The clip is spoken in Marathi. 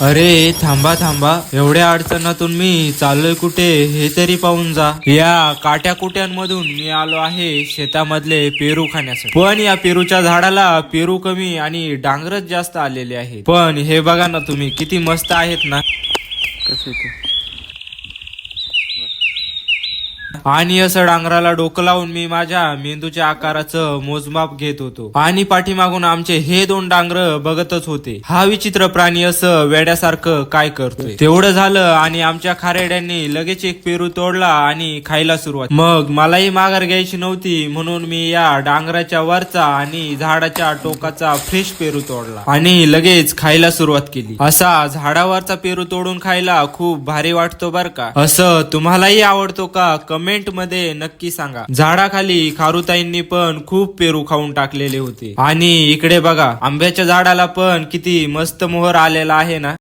अरे थांबा थांबा, एवढ्या अडचणातून मी चाललोय कुठे हे तरी पाहून जा. या काट्या कुट्यांमधून मी आलो आहे शेतामधले पेरू खाण्यासाठी. पण या पेरूच्या झाडाला पेरू कमी आणि डांगरच जास्त आलेले आहे. पण हे बघा ना तुम्ही, किती मस्त आहेत ना. आणि असं डांगराला डोकं लावून मी माझ्या मेंदूच्या आकाराचं मोजमाप घेत होतो. आणि पाठीमागून आमचे हे दोन डांगर बघतच होते. हा विचित्र प्राणी असं वेड्यासारखं काय करतोय. तेवढं झालं आणि आमच्या खारेड्यांनी लगेच एक पेरू तोडला आणि खायला सुरुवात. मग मलाही माघार घ्यायची नव्हती, म्हणून मी या डांगराच्या वरचा आणि झाडाच्या टोकाचा फ्रेश पेरू तोडला आणि लगेच खायला सुरुवात केली. असा झाडावरचा पेरू तोडून खायला खूप भारी वाटतो बर का. असं तुम्हालाही आवडतो का? कमेंट मध्ये नक्की सांगा. झाडाखाली खारुताईंनी पण खूप पेरू खाऊन टाकलेले होते. आणि इकडे बघा, आंब्याच्या झाडाला पण किती मस्त मोहर आलेला आहे ना.